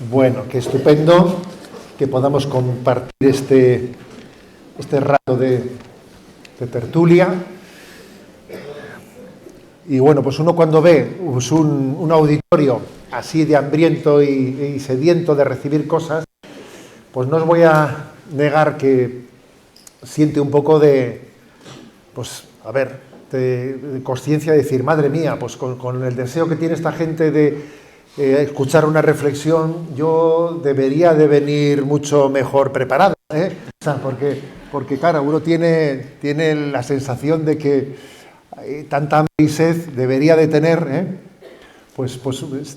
Bueno, qué estupendo que podamos compartir este rato de tertulia. Y bueno, pues uno cuando ve pues, un auditorio así de hambriento y sediento de recibir cosas, pues no os voy a negar que siente un poco pues, a ver, de conciencia de decir, madre mía, pues con el deseo que tiene esta gente de escuchar una reflexión, yo debería de venir mucho mejor preparado, ¿eh? O sea, porque claro, uno tiene la sensación de que tanta hambre y sed debería de tener, pues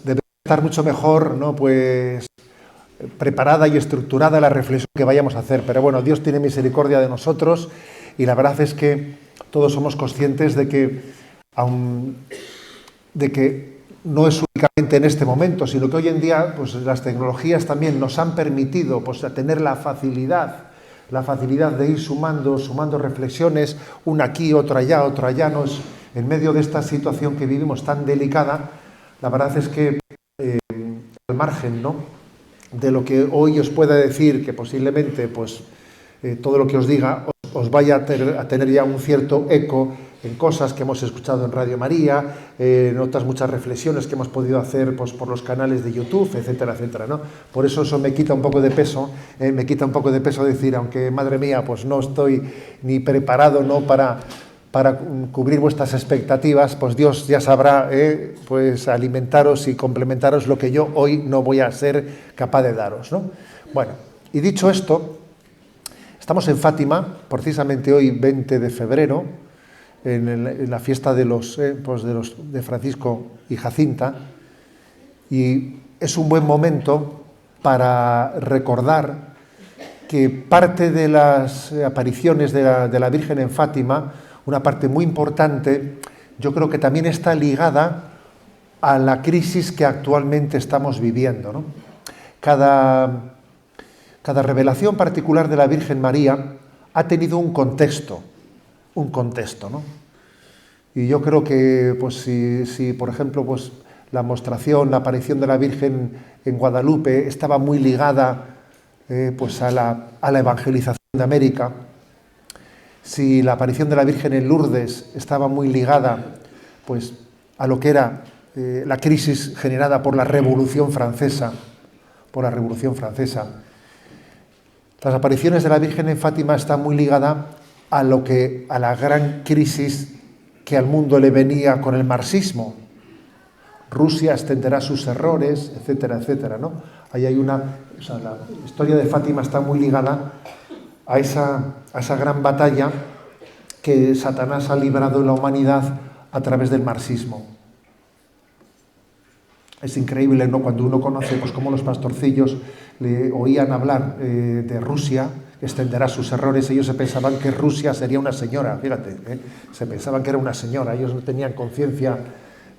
debería estar mucho mejor, ¿no? Pues preparada y estructurada la reflexión que vayamos a hacer. Pero bueno, Dios tiene misericordia de nosotros y la verdad es que todos somos conscientes de que no es únicamente en este momento, sino que hoy en día pues, las tecnologías también nos han permitido pues, tener la facilidad de ir sumando reflexiones, una aquí, otra allá, en medio de esta situación que vivimos tan delicada. La verdad es que al margen, ¿no?, de lo que hoy os pueda decir, que posiblemente pues, todo lo que os diga os vaya a tener ya un cierto eco en cosas que hemos escuchado en Radio María, en otras muchas reflexiones que hemos podido hacer pues, por los canales de YouTube, etcétera, etcétera, ¿no? Por eso me quita un poco de peso, decir, aunque, madre mía, pues no estoy ni preparado, ¿no?, para cubrir vuestras expectativas, pues Dios ya sabrá pues alimentaros y complementaros lo que yo hoy no voy a ser capaz de daros, ¿no? Bueno, y dicho esto, estamos en Fátima, precisamente hoy 20 de febrero, en la fiesta de Francisco y Jacinta, y es un buen momento para recordar que parte de las apariciones de la Virgen en Fátima, una parte muy importante, yo creo que también está ligada a la crisis que actualmente estamos viviendo, ¿no? Cada revelación particular de la Virgen María ha tenido un contexto, ¿no? Y yo creo que, pues, si por ejemplo, pues, la aparición de la Virgen en Guadalupe estaba muy ligada pues a la evangelización de América, si la aparición de la Virgen en Lourdes estaba muy ligada pues, a lo que era la crisis generada por la Revolución Francesa, las apariciones de la Virgen en Fátima están muy ligadas a la gran crisis que al mundo le venía con el marxismo. Rusia extenderá sus errores, etcétera, etcétera, ¿no? Ahí hay la historia de Fátima está muy ligada a esa gran batalla que Satanás ha librado en la humanidad a través del marxismo. Es increíble, ¿no?, cuando uno conoce pues, cómo los pastorcillos le oían hablar de Rusia, que extenderá sus errores. Ellos se pensaban que Rusia sería una señora, fíjate, se pensaban que era una señora. Ellos no tenían conciencia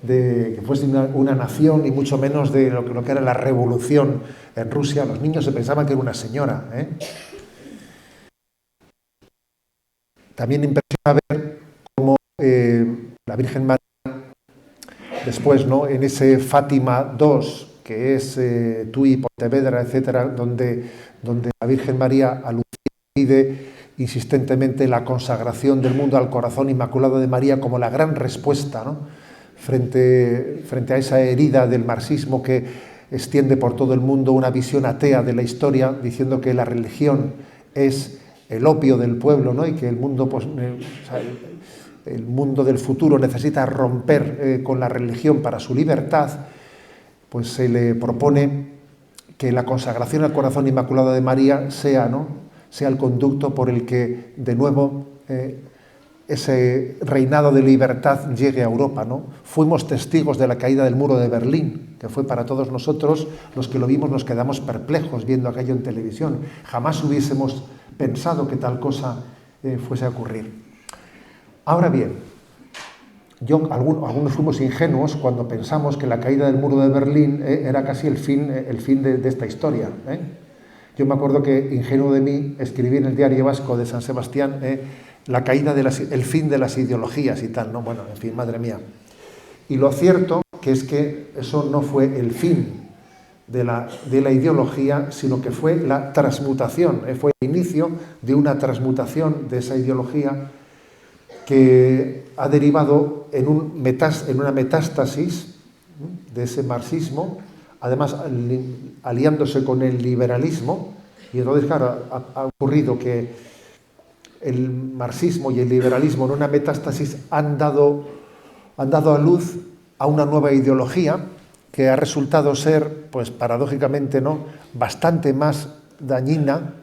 de que fuese una nación, y mucho menos de lo que era la revolución en Rusia. Los niños se pensaban que era una señora, También impresiona ver cómo la Virgen María, después, ¿no?, en ese Fátima II, que es Tui, Pontevedra, etcétera, donde la Virgen María pide insistentemente la consagración del mundo al corazón inmaculado de María como la gran respuesta, ¿no?, frente a esa herida del marxismo que extiende por todo el mundo una visión atea de la historia, diciendo que la religión es el opio del pueblo, ¿no?, y que el mundo, pues, el mundo del futuro necesita romper con la religión para su libertad. Pues se le propone que la consagración al corazón inmaculado de María sea el conducto por el que de nuevo ese reinado de libertad llegue a Europa, ¿no? Fuimos testigos de la caída del muro de Berlín, que fue para todos nosotros, los que lo vimos nos quedamos perplejos viendo aquello en televisión. Jamás hubiésemos pensado que tal cosa fuese a ocurrir. Ahora bien, algunos fuimos ingenuos cuando pensamos que la caída del muro de Berlín era casi el fin de esta historia. Yo me acuerdo que, ingenuo de mí, escribí en el Diario Vasco de San Sebastián la caída el fin de las ideologías y tal, ¿no? Bueno, en fin, madre mía. Y lo cierto que es que eso no fue el fin de la ideología, sino que fue la transmutación, fue el inicio de una transmutación de esa ideología que ha derivado en una metástasis de ese marxismo, además aliándose con el liberalismo, y entonces, claro, ha ocurrido que el marxismo y el liberalismo en una metástasis han dado a luz a una nueva ideología que ha resultado ser, pues paradójicamente, ¿no?, bastante más dañina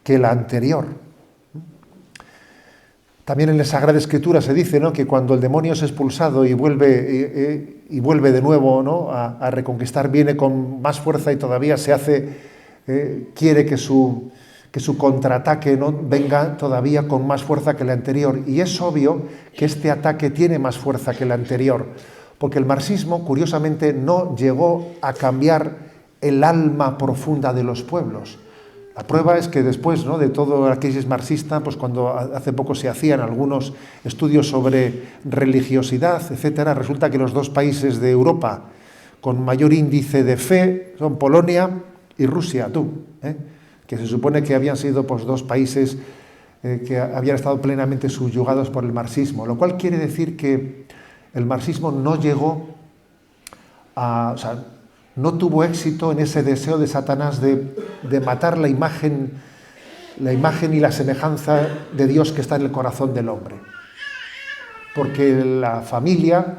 que la anterior. También en la Sagrada Escritura se dice, ¿no?, que cuando el demonio es expulsado y vuelve de nuevo, ¿no?, a reconquistar, viene con más fuerza y todavía quiere que su contraataque, ¿no?, venga todavía con más fuerza que el anterior. Y es obvio que este ataque tiene más fuerza que el anterior, porque el marxismo, curiosamente, no llegó a cambiar el alma profunda de los pueblos. La prueba es que después, ¿no?, de toda la crisis marxista, pues cuando hace poco se hacían algunos estudios sobre religiosidad, etcétera, resulta que los dos países de Europa con mayor índice de fe son Polonia y Rusia, que se supone que habían sido, pues, dos países que habían estado plenamente subyugados por el marxismo, lo cual quiere decir que el marxismo no llegó no tuvo éxito en ese deseo de Satanás de matar la imagen y la semejanza de Dios que está en el corazón del hombre. Porque la familia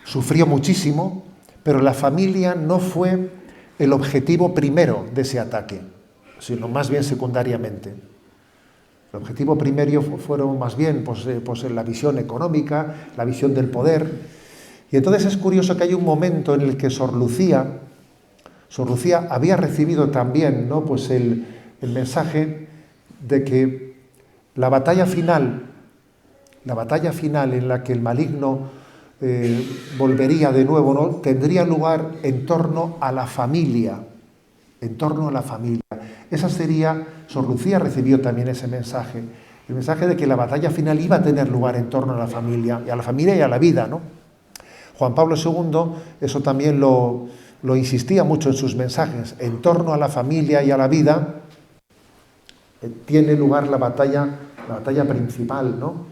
sufrió muchísimo, pero la familia no fue el objetivo primero de ese ataque, sino más bien secundariamente. El objetivo primero fueron más bien pues la visión económica, la visión del poder. Y entonces es curioso que hay un momento en el que Sor Lucía había recibido también, ¿no?, pues el mensaje de que la batalla final en la que el maligno volvería de nuevo, ¿no?, tendría lugar en torno a la familia. Esa sería, Sor Lucía recibió también ese mensaje, el mensaje de que la batalla final iba a tener lugar en torno a la familia y a la vida, ¿no? Juan Pablo II eso también lo insistía mucho en sus mensajes. En torno a la familia y a la vida tiene lugar la batalla principal, ¿no?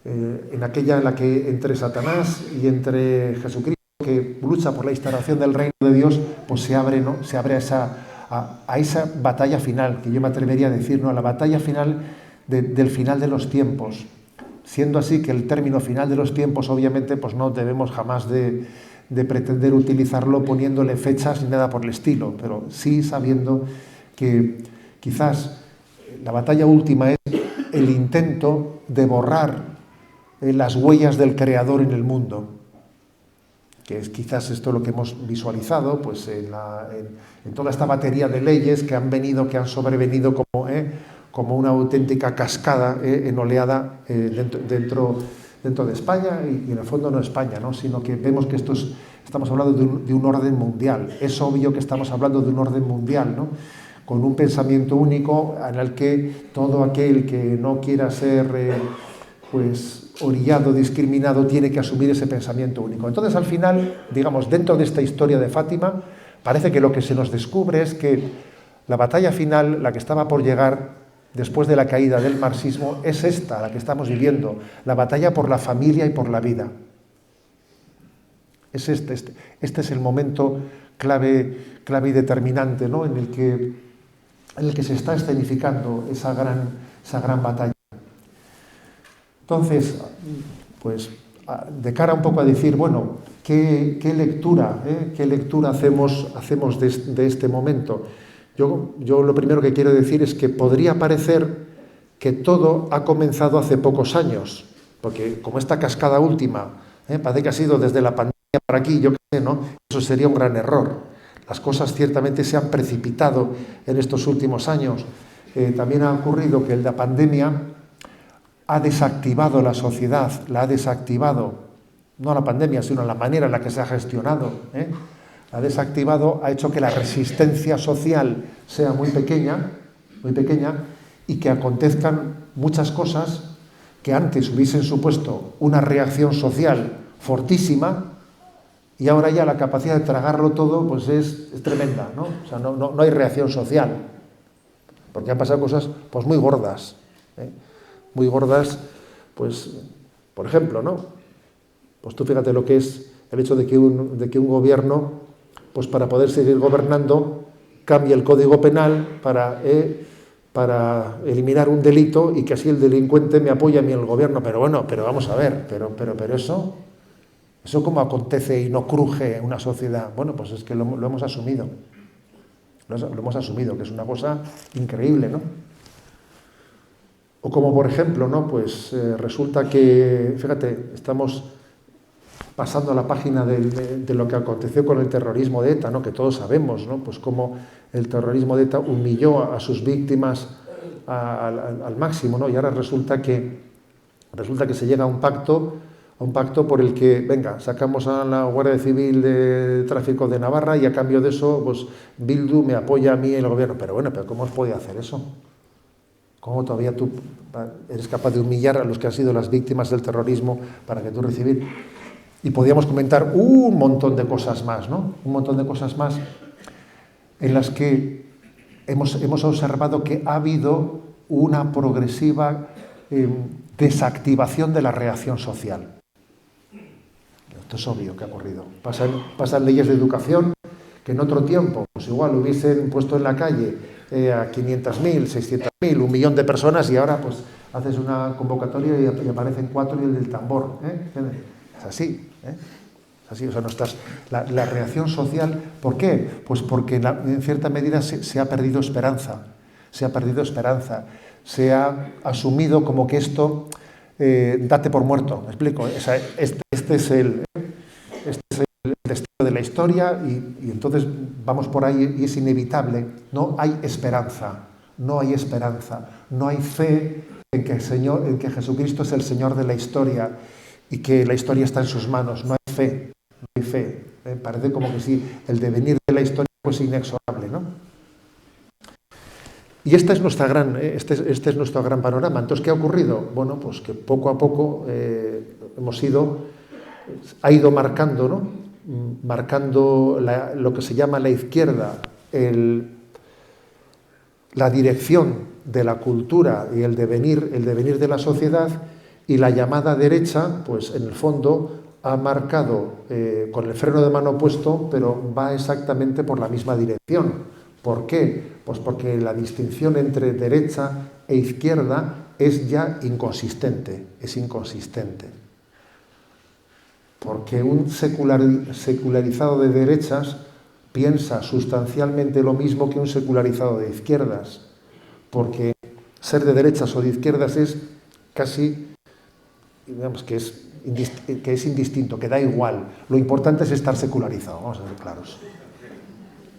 En aquella en la que entre Satanás y entre Jesucristo, que lucha por la instauración del reino de Dios, pues se abre a esa batalla final, que yo me atrevería a decir, ¿no?, a la batalla final del final de los tiempos. Siendo así que el término final de los tiempos, obviamente, pues no debemos jamás de pretender utilizarlo poniéndole fechas ni nada por el estilo, pero sí sabiendo que quizás la batalla última es el intento de borrar las huellas del Creador en el mundo, que es quizás esto lo que hemos visualizado pues en toda esta batería de leyes que han sobrevenido como una auténtica cascada en oleada dentro de España y en el fondo no España, ¿no?, sino que vemos que estamos hablando de un orden mundial. Es obvio que estamos hablando de un orden mundial, ¿no?, con un pensamiento único en el que todo aquel que no quiera ser orillado, discriminado, tiene que asumir ese pensamiento único. Entonces, al final, digamos, dentro de esta historia de Fátima, parece que lo que se nos descubre es que la batalla final, la que estaba por llegar después de la caída del marxismo, es esta, la que estamos viviendo, la batalla por la familia y por la vida. Es este es el momento clave y determinante, ¿no?, en el que se está escenificando esa gran batalla. Entonces, pues, de cara un poco a decir, bueno, ¿qué lectura hacemos de este momento? Yo lo primero que quiero decir es que podría parecer que todo ha comenzado hace pocos años, porque como esta cascada última, parece que ha sido desde la pandemia para aquí, yo qué sé, ¿no? Eso sería un gran error. Las cosas ciertamente se han precipitado en estos últimos años. También ha ocurrido que la pandemia ha desactivado la sociedad, no la pandemia, sino la manera en la que se ha gestionado, la ha desactivado, ha hecho que la resistencia social sea muy pequeña, y que acontezcan muchas cosas que antes hubiesen supuesto una reacción social fortísima, y ahora ya la capacidad de tragarlo todo pues es tremenda, ¿no? O sea, no hay reacción social, porque han pasado cosas pues muy gordas, ¿eh? Muy gordas, pues, por ejemplo, ¿no? Pues tú fíjate lo que es el hecho de que un gobierno, pues para poder seguir gobernando, cambie el Código Penal para eliminar un delito y que así el delincuente me apoye a mí en el gobierno. Pero bueno, pero vamos a ver, pero eso cómo acontece y no cruje una sociedad. Bueno, pues es que lo hemos asumido. Lo hemos asumido, que es una cosa increíble, ¿no? O como por ejemplo, ¿no? Pues resulta que, fíjate, estamos pasando a la página de lo que aconteció con el terrorismo de ETA, ¿no? Que todos sabemos, ¿no? Pues cómo el terrorismo de ETA humilló a sus víctimas al máximo, ¿no? Y ahora resulta que se llega a un pacto por el que, venga, sacamos a la Guardia Civil de Tráfico de Navarra y a cambio de eso, pues Bildu me apoya a mí en el gobierno. Pero bueno, ¿pero cómo os podía hacer eso? ¿Cómo todavía tú eres capaz de humillar a los que han sido las víctimas del terrorismo para que tú recibir? Y podíamos comentar un montón de cosas más, ¿no? Un montón de cosas más en las que hemos observado que ha habido una progresiva desactivación de la reacción social. Esto es obvio que ha ocurrido. Pasan leyes de educación que en otro tiempo, pues igual hubiesen puesto en la calle a 500.000, 600.000, 1.000.000 de personas y ahora pues haces una convocatoria y aparecen 4 y el del tambor. Es así, es así. O sea, la reacción social, ¿por qué? Pues porque en cierta medida se ha perdido esperanza. Se ha asumido como que esto date por muerto. ¿Me explico? O sea, este es el destino de la historia y entonces vamos por ahí y es inevitable. No hay esperanza, no hay fe en que Jesucristo es el Señor de la historia y que la historia está en sus manos. No hay fe. Parece como que sí, el devenir de la historia pues inexorable, ¿no? Y este es nuestro gran panorama. Entonces, ¿qué ha ocurrido? Bueno, pues que poco a poco ha ido marcando, ¿no? Marcando lo que se llama la izquierda, la dirección de la cultura y el devenir de la sociedad, y la llamada derecha, pues en el fondo ha marcado con el freno de mano puesto, pero va exactamente por la misma dirección. ¿Por qué? Pues porque la distinción entre derecha e izquierda es ya inconsistente, es inconsistente. Porque un secularizado de derechas piensa sustancialmente lo mismo que un secularizado de izquierdas, porque ser de derechas o de izquierdas es casi, digamos, que es indistinto, que da igual. Lo importante es estar secularizado, vamos a ser claros.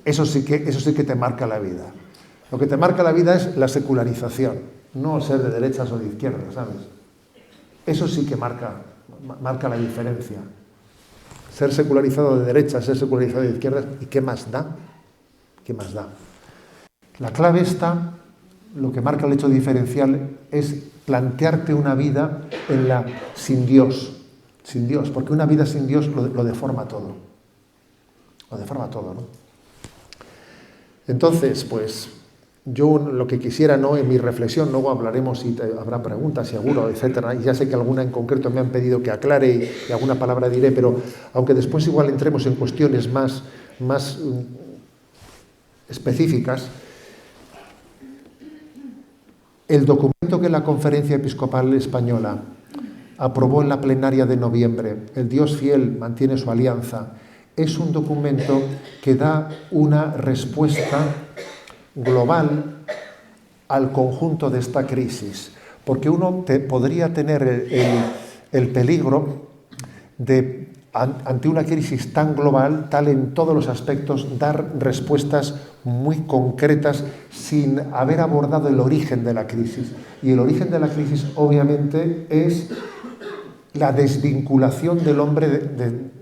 Eso sí que te marca la vida. Lo que te marca la vida es la secularización, no ser de derechas o de izquierdas, ¿sabes? Eso sí que marca la diferencia. Ser secularizado de derechas, ser secularizado de izquierdas, ¿y qué más da? ¿Qué más da? La clave está, lo que marca el hecho diferencial, es plantearte una vida sin Dios, porque una vida sin Dios lo deforma todo. Lo deforma todo, ¿no? Entonces, pues, yo lo que quisiera, ¿no?, en mi reflexión, luego hablaremos y habrá preguntas, seguro, etcétera, y ya sé que alguna en concreto me han pedido que aclare y alguna palabra diré, pero aunque después igual entremos en cuestiones más específicas, el documento que la Conferencia Episcopal Española aprobó en la plenaria de noviembre, El Dios fiel mantiene su alianza, es un documento que da una respuesta global al conjunto de esta crisis, porque uno podría tener el peligro de, ante una crisis tan global, tal en todos los aspectos, dar respuestas muy concretas sin haber abordado el origen de la crisis. Y el origen de la crisis, obviamente, es la desvinculación del hombre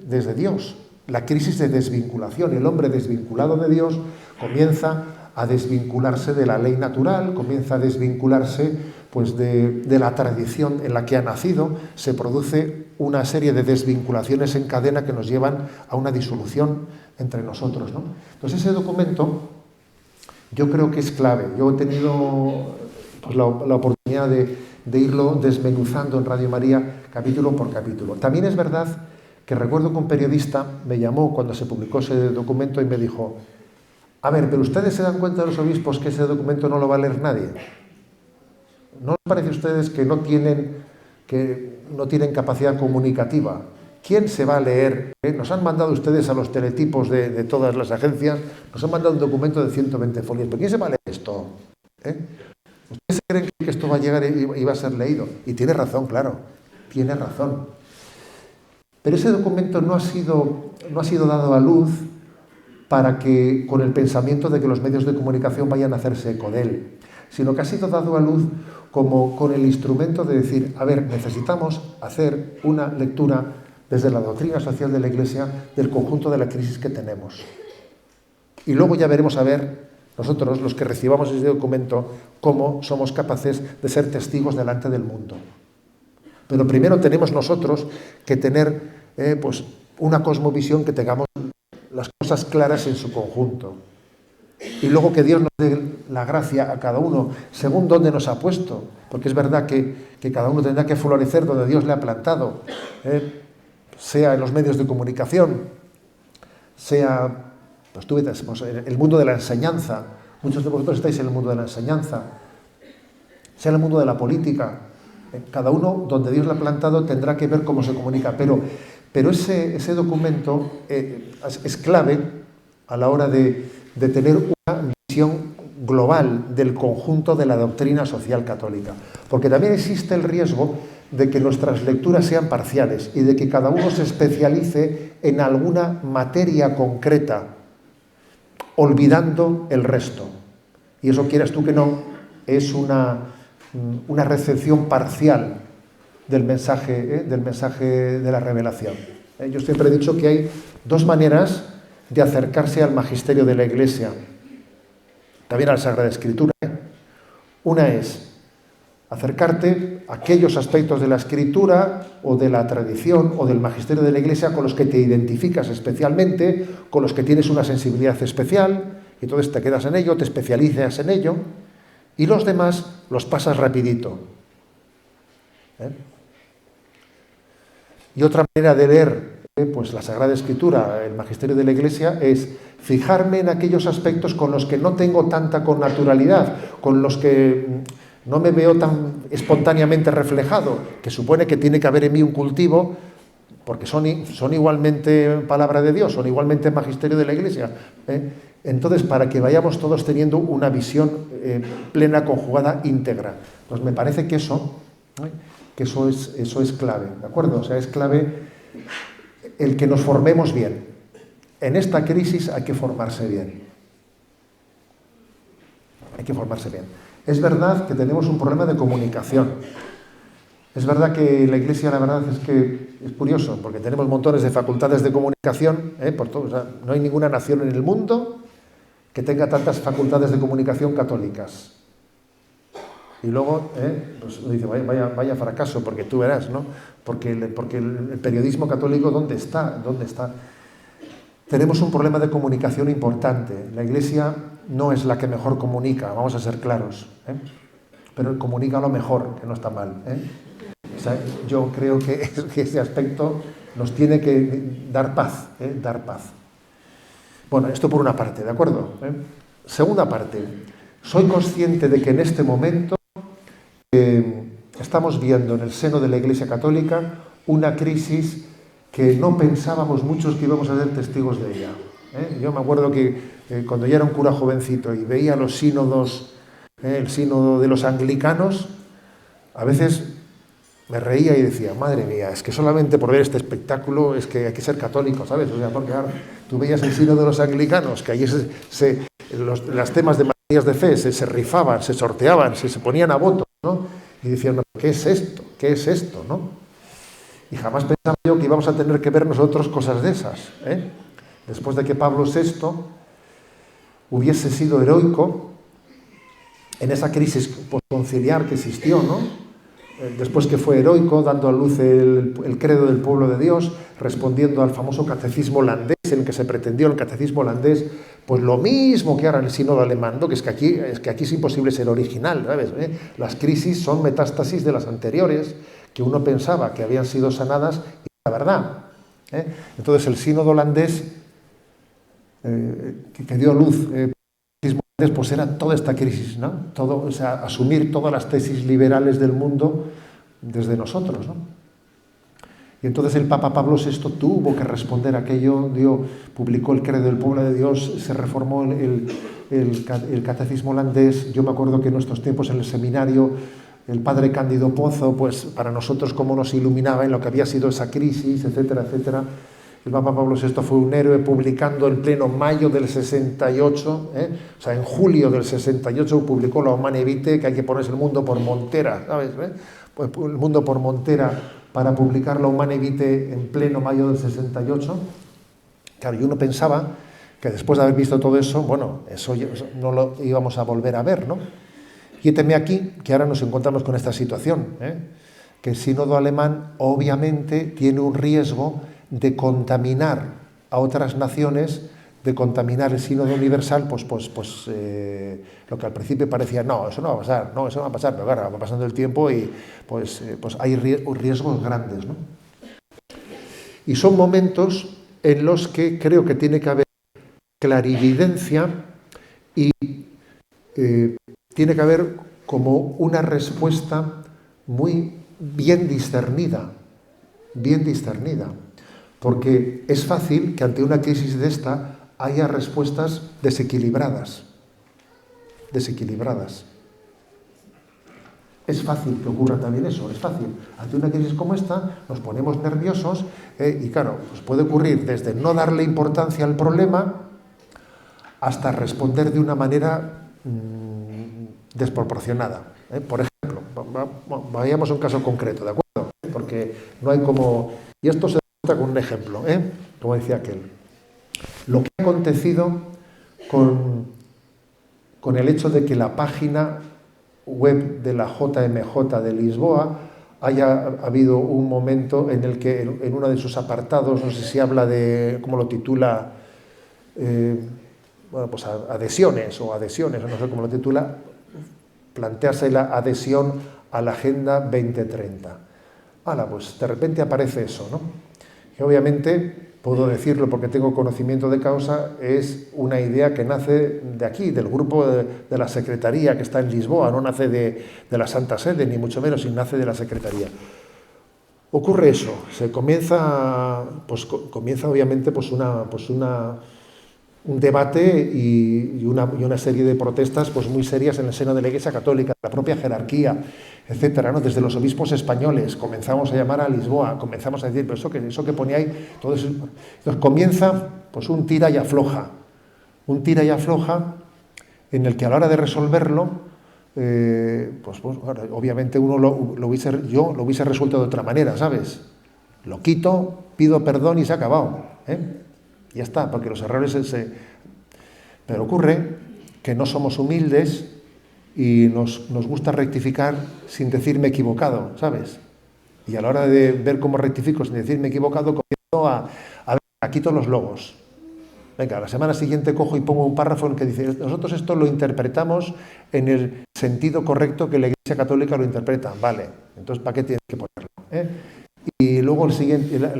desde Dios. La crisis de desvinculación. El hombre desvinculado de Dios comienza a desvincularse de la ley natural, comienza a desvincularse pues, de la tradición en la que ha nacido, se produce una serie de desvinculaciones en cadena que nos llevan a una disolución entre nosotros, ¿no? Entonces ese documento yo creo que es clave. Yo he tenido pues, la oportunidad de irlo desmenuzando en Radio María capítulo por capítulo. También es verdad que recuerdo que un periodista me llamó cuando se publicó ese documento y me dijo: a ver, pero ustedes se dan cuenta, los obispos, que ese documento no lo va a leer nadie. ¿No les parece a ustedes que no tienen capacidad comunicativa? ¿Quién se va a leer? Nos han mandado ustedes a los teletipos de todas las agencias, nos han mandado un documento de 120 folios. ¿Pero quién se va a leer esto? ¿Ustedes creen que esto va a llegar y va a ser leído? Y tiene razón, claro, tiene razón. Pero ese documento no ha sido dado a luz para que, con el pensamiento de que los medios de comunicación vayan a hacerse eco de él, sino que ha sido dado a luz como con el instrumento de decir: a ver, necesitamos hacer una lectura desde la doctrina social de la Iglesia del conjunto de la crisis que tenemos. Y luego ya veremos a ver, nosotros, los que recibamos ese documento, cómo somos capaces de ser testigos delante del mundo. Pero primero tenemos nosotros que tener pues una cosmovisión, que tengamos las cosas claras en su conjunto. Y luego que Dios nos dé la gracia a cada uno según dónde nos ha puesto, porque es verdad que cada uno tendrá que florecer donde Dios le ha plantado, sea en los medios de comunicación, sea pues tú ves, el mundo de la enseñanza. Muchos de vosotros estáis en el mundo de la enseñanza, sea en el mundo de la política. Cada uno donde Dios le ha plantado tendrá que ver cómo se comunica, pero ese documento es clave a la hora de tener una visión global del conjunto de la doctrina social católica. Porque también existe el riesgo de que nuestras lecturas sean parciales y de que cada uno se especialice en alguna materia concreta, olvidando el resto. Y eso, quieras tú que no, es una recepción parcial del mensaje de la revelación. Yo siempre he dicho que hay dos maneras de acercarse al magisterio de la Iglesia, también a la Sagrada Escritura. Una es acercarte a aquellos aspectos de la Escritura o de la tradición o del magisterio de la Iglesia con los que te identificas especialmente, con los que tienes una sensibilidad especial, y entonces te quedas en ello, te especializas en ello, y los demás los pasas rapidito. Y otra manera de leer pues la Sagrada Escritura, el magisterio de la Iglesia, es fijarme en aquellos aspectos con los que no tengo tanta connaturalidad, con los que no me veo tan espontáneamente reflejado, que supone que tiene que haber en mí un cultivo, porque son igualmente palabra de Dios, son igualmente magisterio de la Iglesia. Entonces, para que vayamos todos teniendo una visión plena, conjugada, íntegra. Pues me parece que eso es clave, ¿de acuerdo? O sea, es clave el que nos formemos bien. En esta crisis hay que formarse bien. Hay que formarse bien. Es verdad que tenemos un problema de comunicación. Es verdad que la Iglesia, la verdad es que es curioso, porque tenemos montones de facultades de comunicación, por todo. O sea, no hay ninguna nación en el mundo que tenga tantas facultades de comunicación católicas. Y luego, pues uno dice, vaya fracaso, porque tú verás, ¿no? Porque el periodismo católico, ¿dónde está? Tenemos un problema de comunicación importante. La Iglesia no es la que mejor comunica, vamos a ser claros, pero comunica lo mejor, que no está mal. O sea, yo creo que ese aspecto nos tiene que dar paz, dar paz. Bueno, esto por una parte, ¿de acuerdo? Segunda parte, soy consciente de que en este momento estamos viendo en el seno de la Iglesia Católica una crisis que no pensábamos muchos que íbamos a ser testigos de ella. Yo me acuerdo que cuando ya era un cura jovencito y veía los sínodos, el sínodo de los anglicanos, a veces me reía y decía, madre mía, es que solamente por ver este espectáculo es que hay que ser católico, ¿sabes? O sea, porque ahora tú veías el sínodo de los anglicanos, que allí los temas de materias de fe se rifaban, se sorteaban, se ponían a voto, ¿no? Y decían, no, ¿qué es esto? ¿Qué es esto? ¿No? Y jamás pensaba yo que íbamos a tener que ver nosotros cosas de esas. Después de que Pablo VI hubiese sido heroico en esa crisis posconciliar que existió, ¿no? después que fue heroico, dando a luz el credo del pueblo de Dios, respondiendo al famoso catecismo holandés, en el que se pretendió el catecismo holandés, pues lo mismo que ahora en el sínodo alemán, ¿no? que es que aquí es imposible ser original, ¿sabes? Las crisis son metástasis de las anteriores, que uno pensaba que habían sido sanadas, y la verdad. Entonces el sínodo holandés, que dio luz, pues era toda esta crisis, ¿no? Todo, o sea, asumir todas las tesis liberales del mundo desde nosotros, ¿no? Y entonces el Papa Pablo VI tuvo que responder a aquello, publicó el credo del pueblo de Dios, se reformó el catecismo holandés. Yo me acuerdo que en nuestros tiempos en el seminario, el padre Cándido Pozo, pues para nosotros cómo nos iluminaba en lo que había sido esa crisis, etcétera, etcétera. El Papa Pablo VI fue un héroe, publicando en pleno mayo del 68, o sea, en julio del 68 publicó la Humane Vitae, que hay que ponerse el mundo por montera, ¿sabes? Pues el mundo por montera para publicar la Humane Vitae en pleno mayo del 68. Claro, y uno pensaba que después de haber visto todo eso, bueno, eso no lo íbamos a volver a ver, ¿no? Y héteme aquí que ahora nos encontramos con esta situación, que el sínodo alemán obviamente tiene un riesgo de contaminar a otras naciones, de contaminar el sínodo universal, lo que al principio parecía, no, eso no va a pasar, no, eso no va a pasar, pero claro, va pasando el tiempo y pues hay riesgos grandes, ¿no? Y son momentos en los que creo que tiene que haber clarividencia y tiene que haber como una respuesta muy bien discernida, porque es fácil que ante una crisis de esta haya respuestas desequilibradas. Es fácil que ocurra también eso, es fácil. Ante una crisis como esta nos ponemos nerviosos y claro, pues puede ocurrir desde no darle importancia al problema hasta responder de una manera desproporcionada. Por ejemplo, vayamos a un caso concreto, ¿de acuerdo? Porque no hay como... Y esto se trata con un ejemplo, como decía aquel. Lo que ha acontecido con el hecho de que la página web de la JMJ de Lisboa haya habido un momento en el que en uno de sus apartados, no sé si habla de, ¿cómo lo titula? Pues adhesiones, o no sé cómo lo titula, plantearse la adhesión a la Agenda 2030. Pues de repente aparece eso, ¿no? Y obviamente, puedo decirlo porque tengo conocimiento de causa, es una idea que nace de aquí, del grupo de la Secretaría que está en Lisboa, no nace de la Santa Sede, ni mucho menos, sino nace de la Secretaría. Ocurre eso, comienza obviamente un debate y una serie de protestas pues muy serias en el seno de la Iglesia Católica, la propia jerarquía, etcétera, ¿no? Desde los obispos españoles comenzamos a llamar a Lisboa, comenzamos a decir, pero eso que pone ahí, todo eso. Entonces comienza pues un tira y afloja en el que a la hora de resolverlo, obviamente yo lo hubiese resuelto de otra manera, ¿sabes? Lo quito, pido perdón y se ha acabado, Ya está, porque los errores Pero ocurre que no somos humildes y nos gusta rectificar sin decirme equivocado, ¿sabes? Y a la hora de ver cómo rectifico sin decirme equivocado, comienzo a ver, quito los logos. Venga, la semana siguiente cojo y pongo un párrafo en el que dice, nosotros esto lo interpretamos en el sentido correcto que la Iglesia Católica lo interpreta. Vale, entonces ¿para qué tienes que ponerlo? Y luego el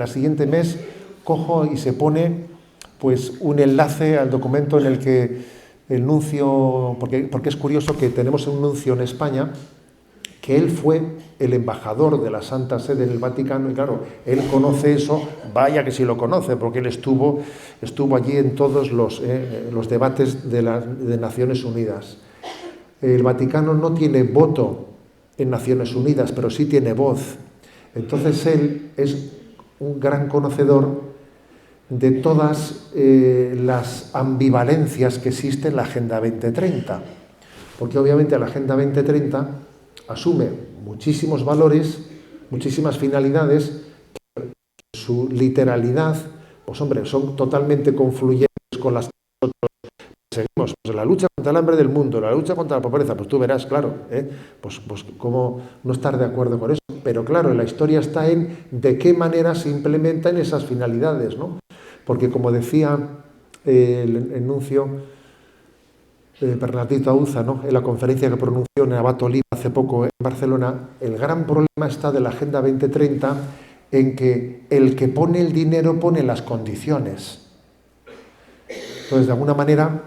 siguiente mes cojo y se pone pues un enlace al documento en el que el nuncio, porque es curioso que tenemos un nuncio en España, que él fue el embajador de la Santa Sede en el Vaticano, y claro, él conoce eso, vaya que sí lo conoce, porque él estuvo allí en todos los debates de Naciones Unidas. El Vaticano no tiene voto en Naciones Unidas, pero sí tiene voz. Entonces él es un gran conocedor de todas las ambivalencias que existen en la Agenda 2030, porque obviamente la Agenda 2030 asume muchísimos valores, muchísimas finalidades, que su literalidad, pues hombre, son totalmente confluyentes con las que nosotros seguimos, pues la lucha contra el hambre del mundo, la lucha contra la pobreza, pues tú verás, claro, pues cómo no estar de acuerdo con eso. Pero claro, la historia está en de qué manera se implementan esas finalidades, ¿no? Porque como decía el nuncio Bernardito Auza, ¿no?, en la conferencia que pronunció en Abat Oliba hace poco en Barcelona, el gran problema está de la Agenda 2030 en que el que pone el dinero pone las condiciones. Entonces, de alguna manera,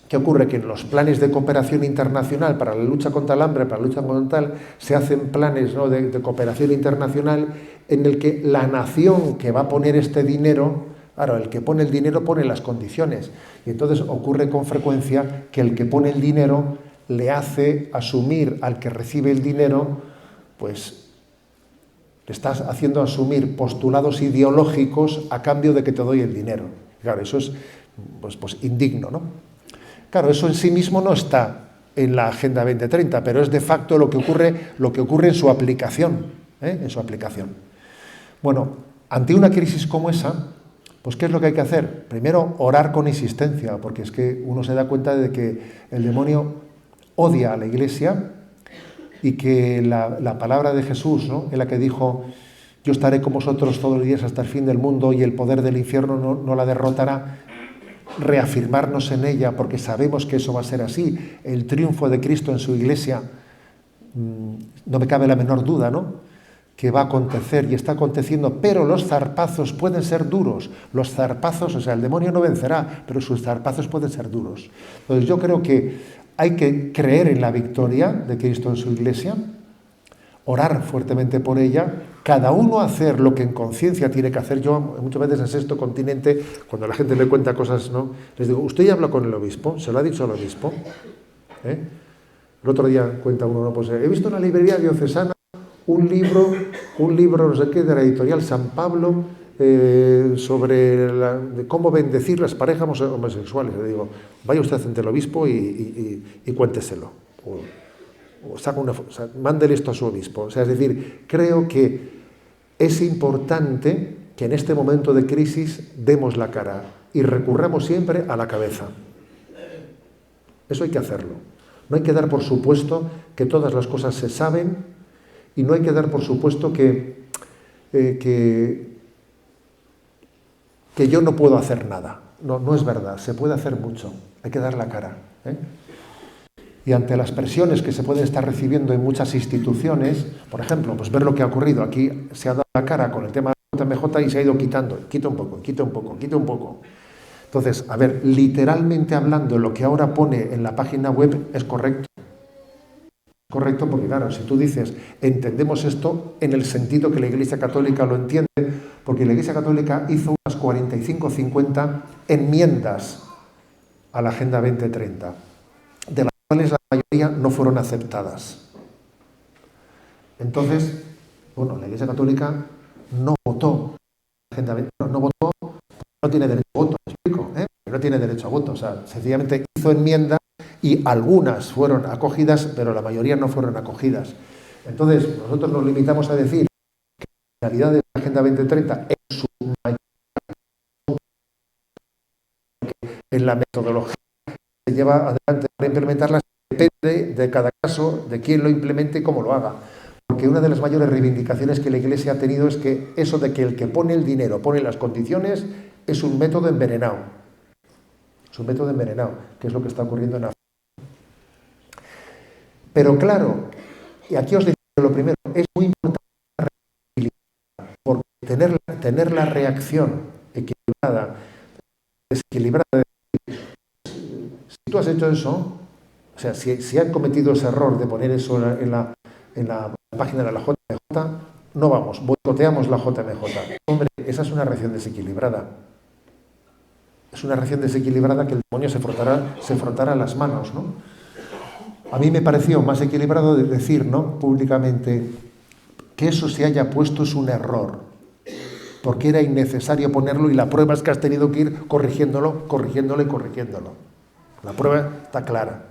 ¿qué ocurre? Que en los planes de cooperación internacional para la lucha contra el hambre, para la lucha contra tal, se hacen planes, ¿no?, de cooperación internacional en el que la nación que va a poner este dinero, claro, el que pone el dinero pone las condiciones. Y entonces ocurre con frecuencia que el que pone el dinero le hace asumir al que recibe el dinero, pues le estás haciendo asumir postulados ideológicos a cambio de que te doy el dinero. Claro, eso es pues indigno, ¿no? Claro, eso en sí mismo no está en la Agenda 2030, pero es de facto lo que ocurre en su aplicación, en su aplicación. Bueno, ante una crisis como esa, pues ¿qué es lo que hay que hacer? Primero, orar con insistencia, porque es que uno se da cuenta de que el demonio odia a la Iglesia y que la palabra de Jesús, ¿no?, en la que dijo: yo estaré con vosotros todos los días hasta el fin del mundo y el poder del infierno no la derrotará, reafirmarnos en ella, porque sabemos que eso va a ser así. El triunfo de Cristo en su Iglesia, no me cabe la menor duda, ¿no?, que va a acontecer y está aconteciendo, pero los zarpazos pueden ser duros. Los zarpazos, o sea, el demonio no vencerá, pero sus zarpazos pueden ser duros. Entonces yo creo que hay que creer en la victoria de Cristo en su Iglesia, orar fuertemente por ella, cada uno hacer lo que en conciencia tiene que hacer. Yo muchas veces en Sexto Continente, cuando la gente me cuenta cosas, ¿no?, les digo: ¿usted ya habló con el obispo? ¿Se lo ha dicho al obispo? El otro día cuenta uno, pues he visto en la librería diocesana un libro no sé qué, de la editorial San Pablo, sobre de cómo bendecir las parejas homosexuales. Le digo: vaya usted ante el obispo y cuénteselo. O mándele esto a su obispo. O sea, es decir, creo que es importante que en este momento de crisis demos la cara y recurramos siempre a la cabeza. Eso hay que hacerlo. No hay que dar por supuesto que todas las cosas se saben, y no hay que dar por supuesto que yo no puedo hacer nada. No es verdad, se puede hacer mucho. Hay que dar la cara, Y ante las presiones que se pueden estar recibiendo en muchas instituciones, por ejemplo, pues ver lo que ha ocurrido. Aquí se ha dado la cara con el tema de la JMJ y se ha ido quitando. Quita un poco, quita un poco, quita un poco. Entonces, a ver, literalmente hablando, lo que ahora pone en la página web es correcto. Correcto, porque claro, si tú dices, entendemos esto en el sentido que la Iglesia Católica lo entiende, porque la Iglesia Católica hizo unas 45 o 50 enmiendas a la Agenda 2030, de las cuales la mayoría no fueron aceptadas. Entonces, bueno, la Iglesia Católica no votó la Agenda 2030, no votó, no tiene derecho a voto, ¿me explico? No tiene derecho a voto, o sea, sencillamente hizo enmiendas y algunas fueron acogidas, pero la mayoría no fueron acogidas. Entonces, nosotros nos limitamos a decir que la finalidad de la Agenda 2030 en su mayoría, en la metodología que se lleva adelante para implementarla, depende de cada caso, de quién lo implemente y cómo lo haga. Porque una de las mayores reivindicaciones que la Iglesia ha tenido es que eso de que el que pone el dinero pone las condiciones es un método envenenado. Es un método envenenado, que es lo que está ocurriendo en África. Pero claro, y aquí os decía lo primero, es muy importante la reactividad, porque tener la reacción equilibrada, desequilibrada, si tú has hecho eso, o sea, si han cometido ese error de poner eso en la página de la JMJ, no vamos, boicoteamos la JMJ. Hombre, esa es una reacción desequilibrada. Es una reacción desequilibrada que el demonio se frotará las manos, ¿no? A mí me pareció más equilibrado de decir, ¿no?, públicamente, que eso se haya puesto es un error, porque era innecesario ponerlo y la prueba es que has tenido que ir corrigiéndolo. La prueba está clara.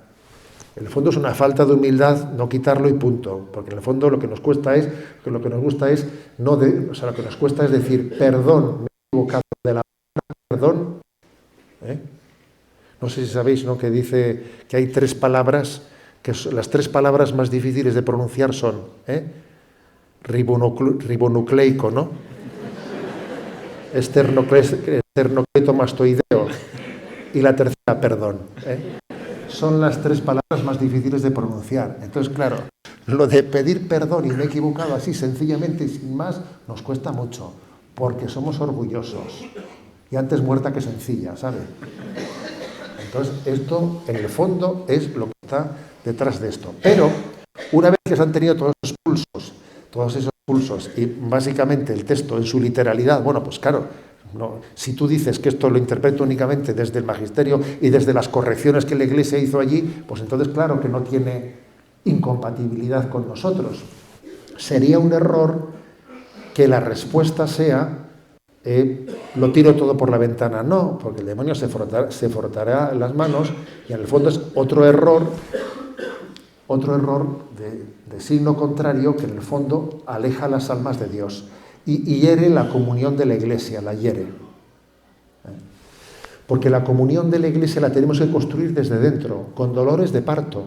En el fondo es una falta de humildad no quitarlo y punto, porque en el fondo lo que nos cuesta es lo que nos cuesta es decir, perdón, me he equivocado de la perdón, No sé si sabéis, ¿no?, que dice que hay 3 palabras, las 3 palabras más difíciles de pronunciar son ribonucleico, ¿no? Esternocleidomastoideo. Y la tercera, perdón. Son las 3 palabras más difíciles de pronunciar. Entonces, claro, lo de pedir perdón y me he equivocado así sencillamente y sin más, nos cuesta mucho, porque somos orgullosos. Y antes muerta que sencilla, ¿sabe? Entonces, esto, en el fondo, es lo que está detrás de esto. Pero, una vez que se han tenido todos esos pulsos, y básicamente el texto en su literalidad, bueno, pues claro, no, si tú dices que esto lo interpreto únicamente desde el magisterio y desde las correcciones que la Iglesia hizo allí, pues entonces claro que no tiene incompatibilidad con nosotros. Sería un error que la respuesta sea lo tiro todo por la ventana. No, porque el demonio se frotará las manos y en el fondo es otro error de signo contrario que en el fondo aleja las almas de Dios y hiere la comunión de la Iglesia, la hiere. Porque la comunión de la Iglesia la tenemos que construir desde dentro, con dolores de parto,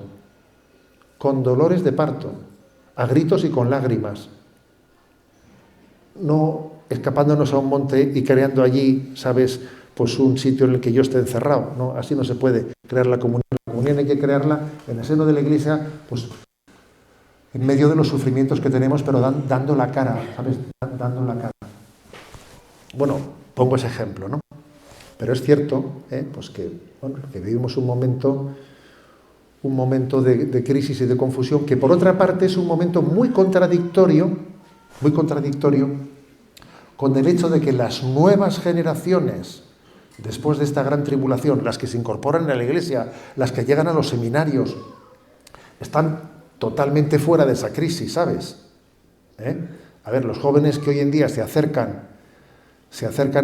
a gritos y con lágrimas. No escapándonos a un monte y creando allí, ¿sabes?, pues un sitio en el que yo esté encerrado, ¿no? Así no se puede crear la comunión. La comunión hay que crearla en el seno de la Iglesia, pues en medio de los sufrimientos que tenemos, pero dando la cara, ¿sabes?, dando la cara. Bueno, pongo ese ejemplo, ¿no? Pero es cierto, pues que vivimos un momento de crisis y de confusión, que por otra parte es un momento muy contradictorio, con el hecho de que las nuevas generaciones, después de esta gran tribulación, las que se incorporan a la Iglesia, las que llegan a los seminarios, están totalmente fuera de esa crisis, ¿sabes? A ver, los jóvenes que hoy en día se acercan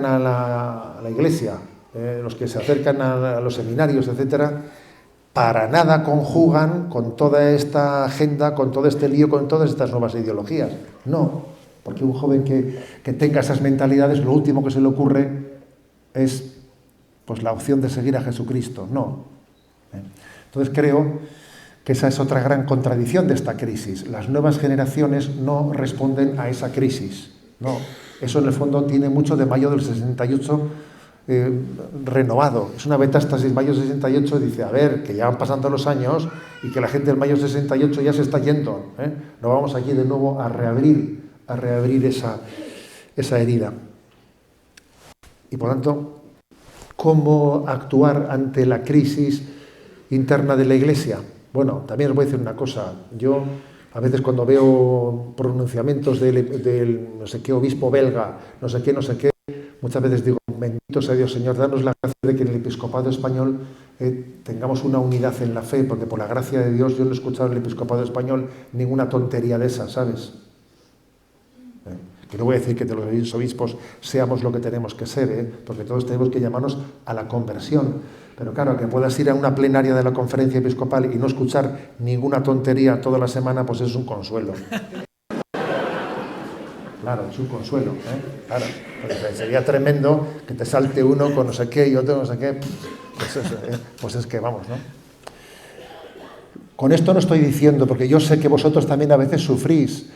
a la Iglesia, los que se acercan a los seminarios, etcétera, para nada conjugan con toda esta agenda, con todo este lío, con todas estas nuevas ideologías. No, porque un joven que tenga esas mentalidades, lo último que se le ocurre es pues la opción de seguir a Jesucristo. No. Entonces creo que esa es otra gran contradicción de esta crisis. Las nuevas generaciones no responden a esa crisis. No. Eso en el fondo tiene mucho de mayo del 68 renovado. Es una metástasis. Mayo 68 dice, a ver, que ya van pasando los años y que la gente del mayo 68 ya se está yendo. No vamos aquí de nuevo a reabrir esa herida. Y por tanto, ¿cómo actuar ante la crisis interna de la Iglesia? Bueno, también os voy a decir una cosa. Yo, a veces cuando veo pronunciamientos del no sé qué obispo belga, no sé qué, muchas veces digo, bendito sea Dios, Señor, danos la gracia de que en el episcopado español tengamos una unidad en la fe, porque por la gracia de Dios yo no he escuchado en el episcopado español ninguna tontería de esa, ¿sabes? Que no voy a decir que de los obispos seamos lo que tenemos que ser, porque todos tenemos que llamarnos a la conversión. Pero claro, que puedas ir a una plenaria de la conferencia episcopal y no escuchar ninguna tontería toda la semana, pues es un consuelo. Claro, es un consuelo, claro. Porque sería tremendo que te salte uno con no sé qué y otro no sé qué. Pues eso, pues es que vamos, ¿no? Con esto no estoy diciendo, porque yo sé que vosotros también a veces sufrís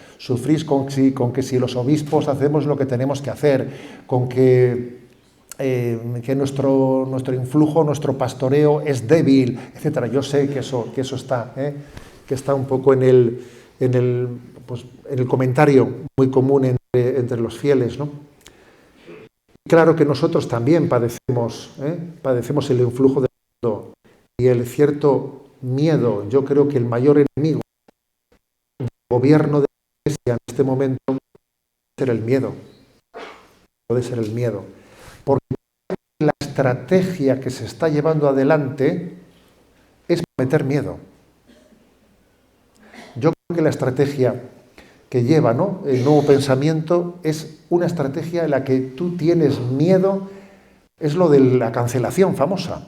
con que si los obispos hacemos lo que tenemos que hacer, con que nuestro influjo, nuestro pastoreo es débil, etcétera. Yo sé que eso está, que está un poco en el comentario muy común entre los fieles, ¿no? Claro que nosotros también padecemos el influjo del mundo y el cierto miedo. Yo creo que el mayor enemigo del gobierno de la Iglesia en este momento puede ser el miedo. Porque la estrategia que se está llevando adelante es meter miedo. Yo creo que la estrategia que lleva, ¿no?, el nuevo pensamiento es una estrategia en la que tú tienes miedo, es lo de la cancelación famosa,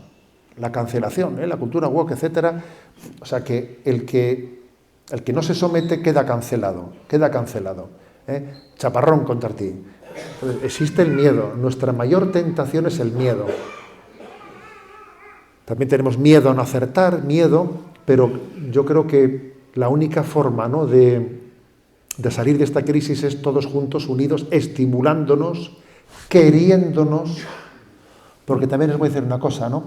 la cancelación, la cultura woke, etcétera. O sea, que el que no se somete queda cancelado, chaparrón contra ti. Entonces, existe el miedo, nuestra mayor tentación es el miedo. También tenemos miedo a no acertar, miedo, pero yo creo que la única forma, ¿no?, de salir de esta crisis es todos juntos, unidos, estimulándonos, queriéndonos, porque también les voy a decir una cosa, ¿no?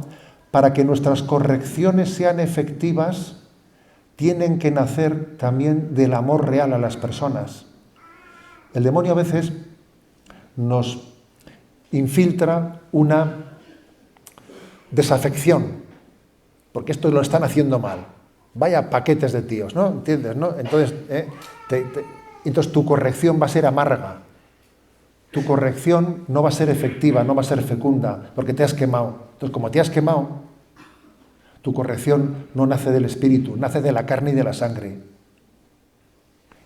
Para que nuestras correcciones sean efectivas, tienen que nacer también del amor real a las personas. El demonio a veces nos infiltra una desafección, porque esto lo están haciendo mal. Vaya paquetes de tíos, ¿no? ¿Entiendes, no? Entonces, entonces tu corrección va a ser amarga. Tu corrección no va a ser efectiva, no va a ser fecunda, porque te has quemado. Entonces, como te has quemado, tu corrección no nace del espíritu, nace de la carne y de la sangre.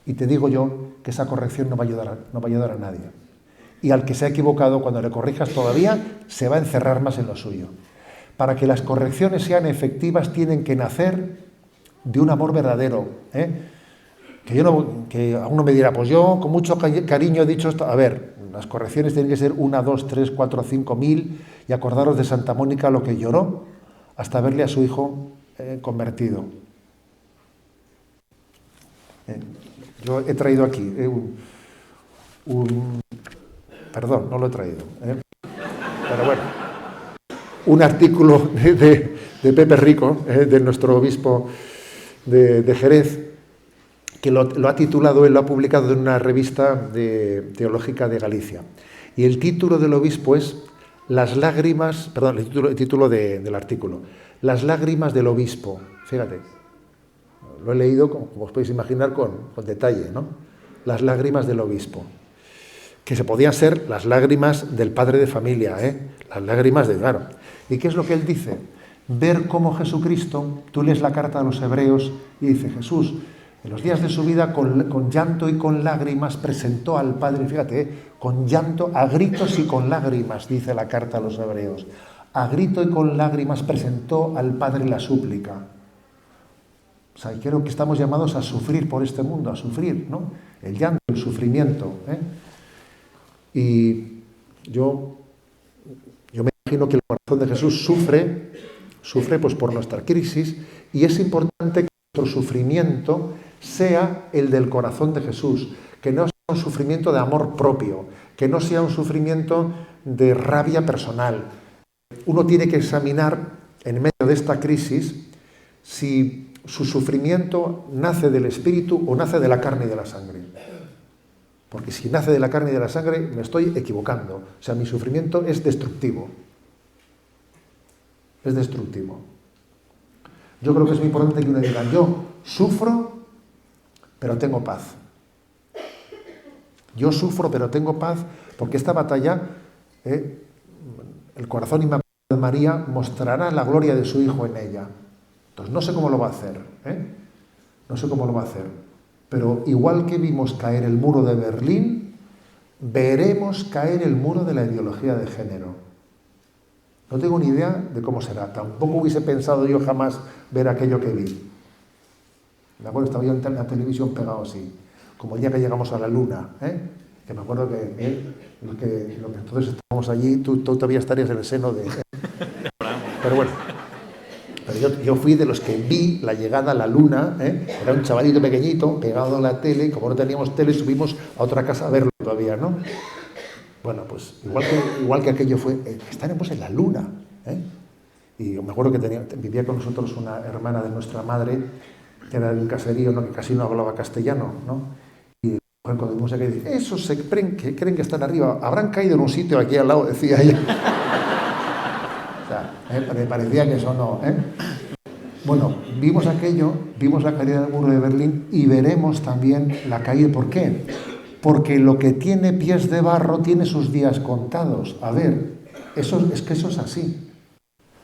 Y te digo yo que esa corrección no va a ayudar a nadie. Y al que se ha equivocado, cuando le corrijas todavía, se va a encerrar más en lo suyo. Para que las correcciones sean efectivas, tienen que nacer de un amor verdadero. Que a uno me dirá, pues yo con mucho cariño he dicho esto. A ver, las correcciones tienen que ser 1, 2, 3, 4, 5 mil, y acordaros de Santa Mónica lo que lloró hasta verle a su hijo convertido. Yo he traído aquí perdón, no lo he traído. Pero bueno, un artículo de Pepe Rico, de nuestro obispo de Jerez, que lo ha titulado, él lo ha publicado en una revista teológica de Galicia. Y el título del obispo es Las lágrimas, perdón, el título del artículo, Las lágrimas del obispo. Fíjate, lo he leído, como os podéis imaginar, con detalle, ¿no? Las lágrimas del obispo. Que se podían ser las lágrimas del padre de familia, las lágrimas de, claro. ¿Y qué es lo que él dice? Ver cómo Jesucristo, tú lees la carta a los hebreos y dice, Jesús, en los días de su vida, con llanto y con lágrimas, presentó al Padre, fíjate, con llanto, a gritos y con lágrimas, dice la carta a los hebreos. A grito y con lágrimas presentó al Padre la súplica. O sea, creo que estamos llamados a sufrir por este mundo, a sufrir, ¿no? El llanto, el sufrimiento, Y yo me imagino que el corazón de Jesús sufre pues por nuestra crisis, y es importante que nuestro sufrimiento sea el del corazón de Jesús, que no sea un sufrimiento de amor propio, que no sea un sufrimiento de rabia personal. Uno tiene que examinar en medio de esta crisis si su sufrimiento nace del espíritu o nace de la carne y de la sangre. Porque si nace de la carne y de la sangre, me estoy equivocando. O sea, mi sufrimiento es destructivo. Es destructivo. Yo creo que es muy importante que uno diga, yo sufro, pero tengo paz. Yo sufro, pero tengo paz, porque esta batalla, el corazón inmaculado de María mostrará la gloria de su Hijo en ella. Entonces, no sé cómo lo va a hacer, No sé cómo lo va a hacer. Pero igual que vimos caer el muro de Berlín, veremos caer el muro de la ideología de género. No tengo ni idea de cómo será. Tampoco hubiese pensado yo jamás ver aquello que vi. Me acuerdo, estaba yo en la televisión pegado así, como el día que llegamos a la luna, que me acuerdo que lo que entonces estábamos allí, tú todavía estarías en el seno de... Pero bueno, yo fui de los que vi la llegada a la luna, era un chavalito pequeñito, pegado a la tele, y como no teníamos tele, subimos a otra casa a verlo todavía, ¿no? Bueno, pues igual que aquello fue, estaremos en la luna, Y me acuerdo que vivía con nosotros una hermana de nuestra madre, que era de un caserío, ¿no?, que casi no hablaba castellano, ¿no? Y cuando vimos aquello, dice, esos creen que están arriba, habrán caído en un sitio aquí al lado, decía ella. O sea, me parecía que eso no, Bueno, vimos la caída del muro de Berlín, y veremos también la caída. ¿Por qué? Porque lo que tiene pies de barro tiene sus días contados. A ver, es que eso es así.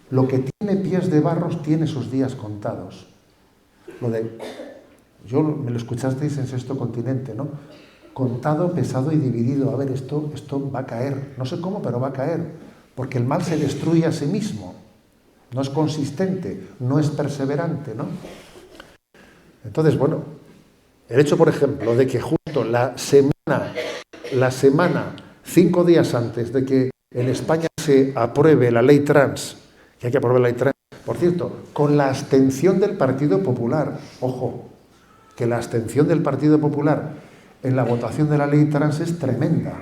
Lo que tiene pies de barro tiene sus días contados. Me lo escuchasteis en Sexto Continente, ¿no? Contado, pesado y dividido. A ver, esto va a caer. No sé cómo, pero va a caer. Porque el mal se destruye a sí mismo. No es consistente, no es perseverante, ¿no? Entonces, bueno, el hecho, por ejemplo, de que justo la semana, 5 días antes de que en España se apruebe la ley trans, que hay que aprobar la ley trans, Por cierto, con la abstención del Partido Popular, ojo, que la abstención del Partido Popular en la votación de la ley trans es tremenda.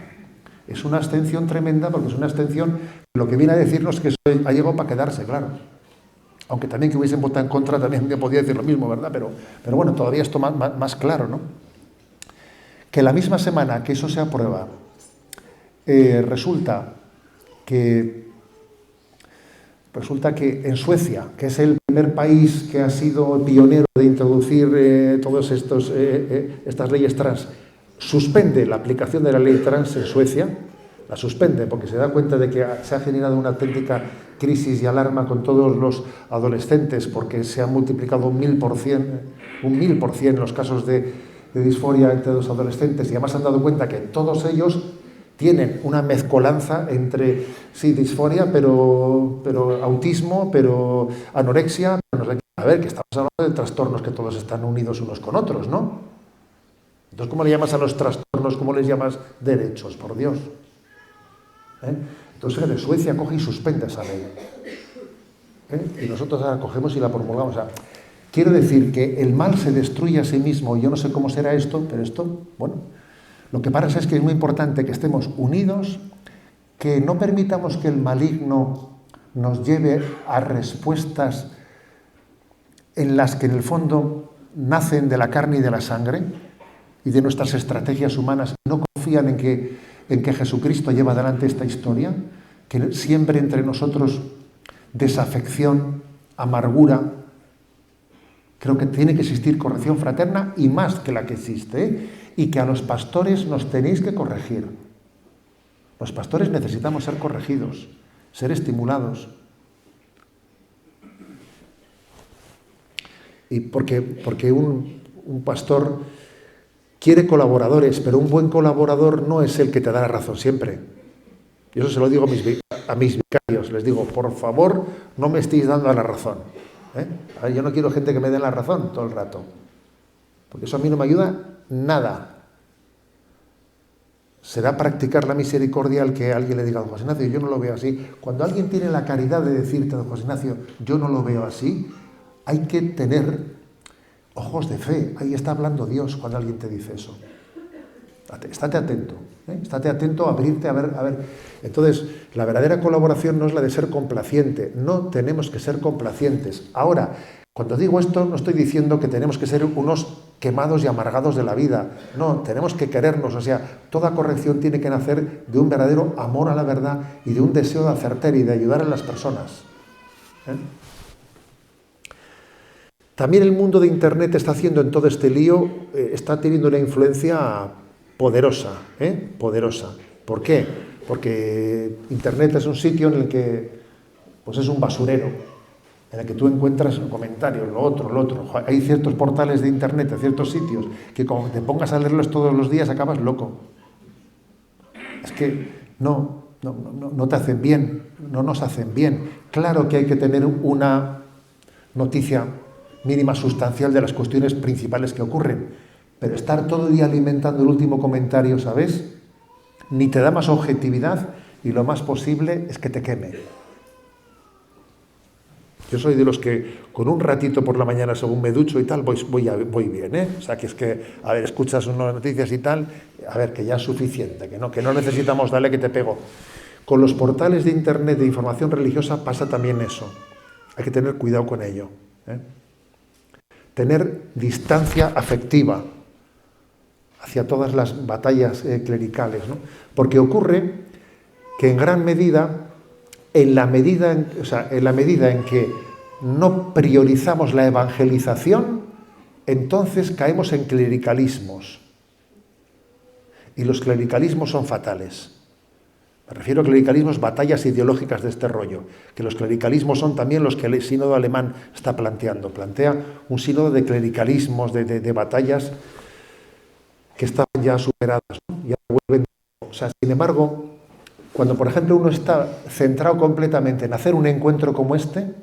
Es una abstención tremenda porque es una abstención, lo que viene a decirnos que eso ha llegado para quedarse, claro. Aunque también que hubiesen votado en contra también podía decir lo mismo, ¿verdad? Pero bueno, todavía esto más claro, ¿no? Que la misma semana que eso se aprueba, resulta que en Suecia, que es el primer país que ha sido pionero de introducir todas estas leyes trans, suspende la aplicación de la ley trans en Suecia, la suspende porque se da cuenta de que se ha generado una auténtica crisis y alarma con todos los adolescentes, porque se han multiplicado un 1000% los casos de disforia entre los adolescentes, y además se han dado cuenta que todos ellos tienen una mezcolanza entre, sí, disforia, pero autismo, pero anorexia, pero no sé qué. A ver, que estamos hablando de trastornos que todos están unidos unos con otros, ¿no? Entonces, ¿cómo le llamas a los trastornos? ¿Cómo les llamas derechos? Por Dios. Entonces, de Suecia coge y suspende esa ley. Y nosotros ahora cogemos y la promulgamos. O sea, quiero decir que el mal se destruye a sí mismo. Yo no sé cómo será esto, pero esto, bueno, lo que pasa es que es muy importante que estemos unidos, que no permitamos que el maligno nos lleve a respuestas en las que en el fondo nacen de la carne y de la sangre y de nuestras estrategias humanas. No confían en que Jesucristo lleva adelante esta historia, que siembre entre nosotros desafección, amargura. Creo que tiene que existir corrección fraterna y más que la que existe, y que a los pastores nos tenéis que corregir. Los pastores necesitamos ser corregidos, ser estimulados. Y porque un pastor quiere colaboradores, pero un buen colaborador no es el que te da la razón siempre. Y eso se lo digo a mis vicarios. Les digo, por favor, no me estéis dando la razón. Yo no quiero gente que me dé la razón todo el rato, porque eso a mí no me ayuda nada. Será practicar la misericordia al que alguien le diga, don José Ignacio, yo no lo veo así. Cuando alguien tiene la caridad de decirte, don José Ignacio, yo no lo veo así, hay que tener ojos de fe. Ahí está hablando Dios cuando alguien te dice eso. Estate atento, estate atento a abrirte a ver. Entonces, la verdadera colaboración no es la de ser complaciente, no tenemos que ser complacientes. Ahora, cuando digo esto, no estoy diciendo que tenemos que ser unos quemados y amargados de la vida. No, tenemos que querernos. O sea, toda corrección tiene que nacer de un verdadero amor a la verdad y de un deseo de acertar y de ayudar a las personas. También el mundo de Internet está haciendo en todo este lío, está teniendo una influencia poderosa, poderosa. ¿Por qué? Porque Internet es un sitio en el que pues es un basurero, en el que tú encuentras comentarios, lo otro. Hay ciertos portales de Internet, de ciertos sitios, que como te pongas a leerlos todos los días acabas loco. Es que no te hacen bien, no nos hacen bien. Claro que hay que tener una noticia mínima sustancial de las cuestiones principales que ocurren, pero estar todo el día alimentando el último comentario, ¿sabes? Ni te da más objetividad y lo más posible es que te queme. Yo soy de los que con un ratito por la mañana según me ducho y tal, voy bien, ¿eh? O sea, que es que, a ver, escuchas unas noticias y tal, a ver, que ya es suficiente, que no necesitamos darle que te pego. Con los portales de Internet de información religiosa pasa también eso. Hay que tener cuidado con ello, Tener distancia afectiva hacia todas las batallas clericales, ¿no? Porque ocurre que en gran medida, en la medida en que no priorizamos la evangelización, entonces caemos en clericalismos. Y los clericalismos son fatales. Me refiero a clericalismos, batallas ideológicas de este rollo, que los clericalismos son también los que el sínodo alemán está planteando. Plantea un sínodo de clericalismos, de batallas que estaban ya superadas, ¿no? Ya vuelven. O sea, sin embargo, cuando, por ejemplo, uno está centrado completamente en hacer un encuentro como este,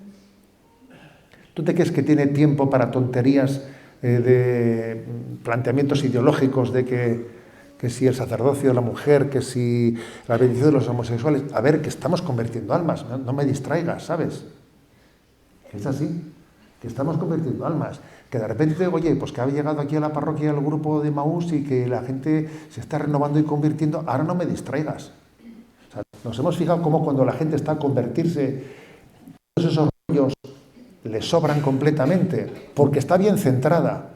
¿tú te crees que tiene tiempo para tonterías de planteamientos ideológicos de que si el sacerdocio de la mujer, que si la bendición de los homosexuales? A ver, que estamos convirtiendo almas, no me distraigas, ¿sabes? Es así, que estamos convirtiendo almas. Que de repente, oye, pues que ha llegado aquí a la parroquia el grupo de Maús y que la gente se está renovando y convirtiendo, ahora no me distraigas. O sea, nos hemos fijado cómo cuando la gente está a convertirse, todos esos rollos le sobran completamente, porque está bien centrada.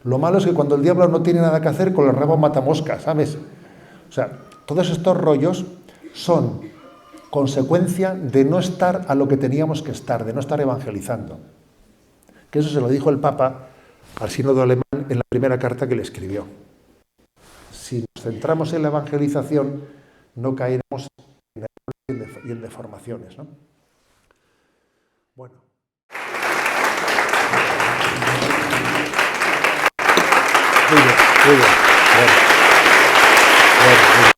Lo malo es que cuando el diablo no tiene nada que hacer, con el rabo mata moscas, ¿sabes? O sea, todos estos rollos son consecuencia de no estar a lo que teníamos que estar, de no estar evangelizando. Que eso se lo dijo el Papa al sínodo alemán en la primera carta que le escribió. Si nos centramos en la evangelización, no caeremos en errores y en deformaciones, ¿no? Bueno. Muy bien, muy bien. Bueno, muy bien.